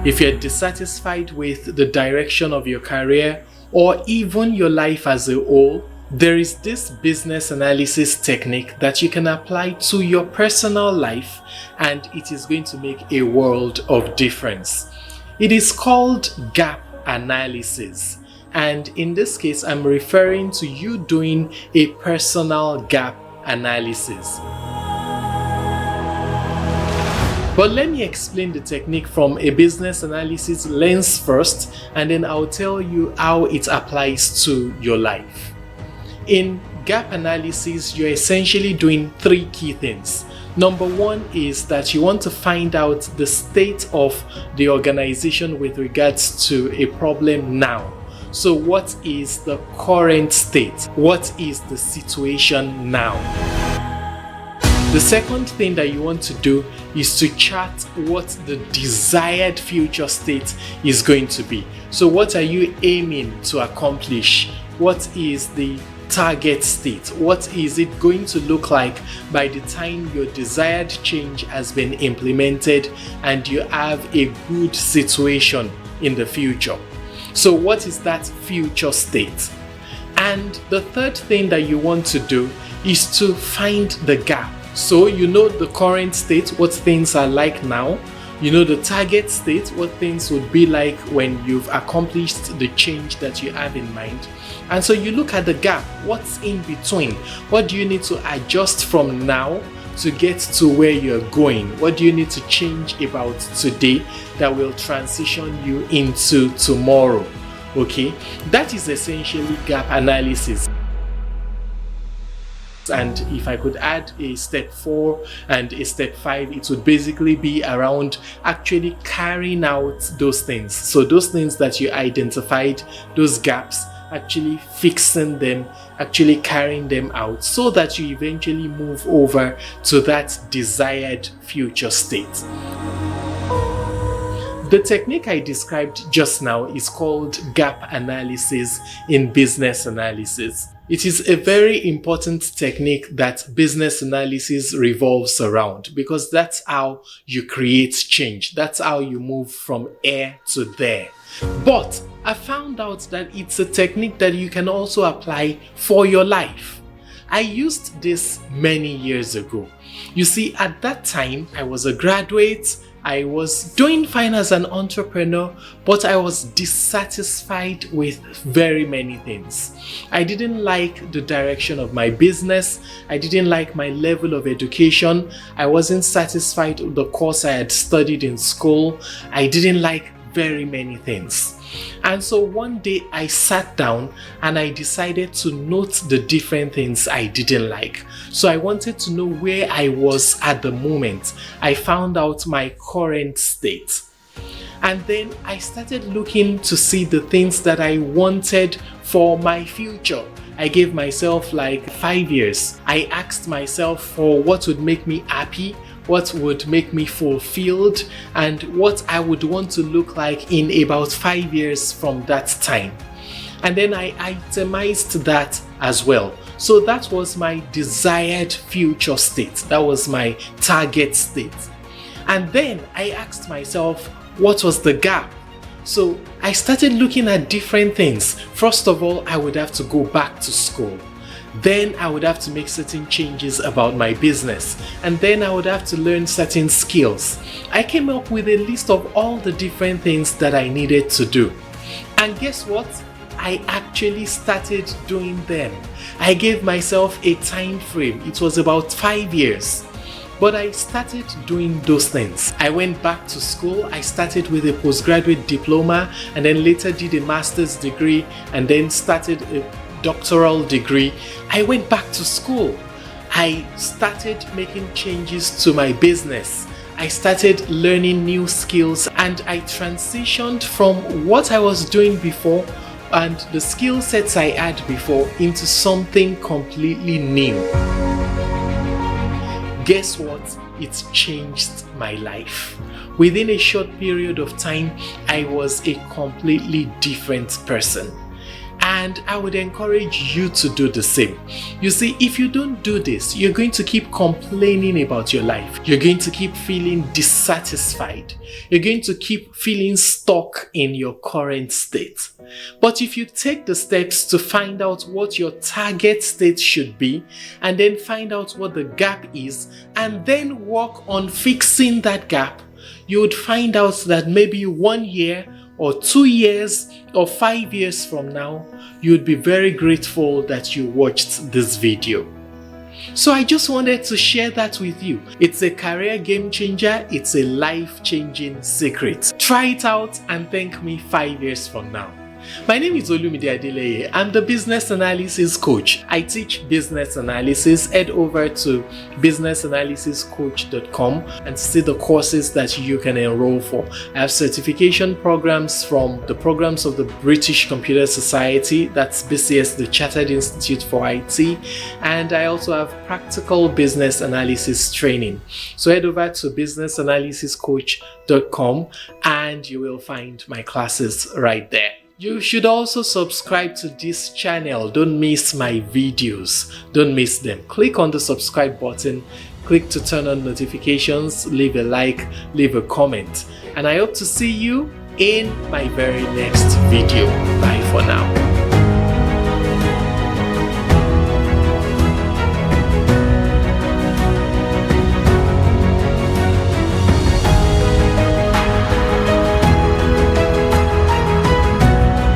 If you're dissatisfied with the direction of your career or even your life as a whole, there is this business analysis technique that you can apply to your personal life, and it is going to make a world of difference. It is called gap analysis. And in this case, I'm referring to you doing a personal gap analysis. But let me explain the technique from a business analysis lens first, and then I'll tell you how it applies to your life. In gap analysis, you're essentially doing three key things. Number one is that you want to find out the state of the organization with regards to a problem now. So what is the current state? What is the situation now? The second thing that you want to do is to chart what the desired future state is going to be. So what are you aiming to accomplish? What is the target state? What is it going to look like by the time your desired change has been implemented and you have a good situation in the future? So what is that future state? And the third thing that you want to do is to find the gap. So you know the current state, what things are like now. You know the target state, what things would be like when you've accomplished the change that you have in mind. And so you look at the gap, what's in between? What do you need to adjust from now to get to where you're going? What do you need to change about today that will transition you into tomorrow? Okay, that is essentially gap analysis. And if I could add a step 4 and a step 5, it would basically be around actually carrying out those things. So those things that you identified, those gaps, actually fixing them, actually carrying them out so that you eventually move over to that desired future state. The technique I described just now is called gap analysis in business analysis. It is a very important technique that business analysis revolves around because that's how you create change. That's how you move from here to there. But I found out that it's a technique that you can also apply for your life. I used this many years ago. You see, at that time, I was a graduate. I was doing fine as an entrepreneur, but I was dissatisfied with very many things. I didn't like the direction of my business. I didn't like my level of education. I wasn't satisfied with the course I had studied in school. I didn't like very many things. And so one day I sat down and I decided to note the different things I didn't like. So I wanted to know where I was at the moment. I found out my current state. And then I started looking to see the things that I wanted for my future. I gave myself like 5 years. I asked myself for what would make me happy, what would make me fulfilled, and what I would want to look like in about 5 years from that time. And then I itemized that as well. So that was my desired future state. That was my target state. And then I asked myself, what was the gap? So I started looking at different things. First of all, I would have to go back to school. Then I would have to make certain changes about my business. And then I would have to learn certain skills. I came up with a list of all the different things that I needed to do. And guess what? I actually started doing them. I gave myself a time frame. It was about 5 years. But I started doing those things. I went back to school. I started with a postgraduate diploma and then later did a master's degree and then started a doctoral degree. I went back to school. I started making changes to my business. I started learning new skills and I transitioned from what I was doing before and the skill sets I had before into something completely new. Guess what? It's changed my life. Within a short period of time, I was a completely different person. And I would encourage you to do the same. You see, if you don't do this, you're going to keep complaining about your life. You're going to keep feeling dissatisfied. You're going to keep feeling stuck in your current state. But if you take the steps to find out what your target state should be, and then find out what the gap is, and then work on fixing that gap, you would find out that maybe 1 year or 2 years or 5 years from now, you would be very grateful that you watched this video. So I just wanted to share that with you. It's a career game changer. It's a life-changing secret. Try it out and thank me 5 years from now. My name is Olumide. I'm the business analysis coach. I teach business analysis. Head over to businessalysis.coach.com and see the courses that you can enroll for. I have certification programs from the programs of the British Computer Society, that's BCS, the Chartered Institute for IT, and I also have practical business analysis training. So head over to businessalysis.coach.com and you will find my classes right there. You should also subscribe to this channel. Don't miss my videos. Don't miss them. Click on the subscribe button. Click to turn on notifications. Leave a like. Leave a comment. And I hope to see you in my very next video. Bye for now.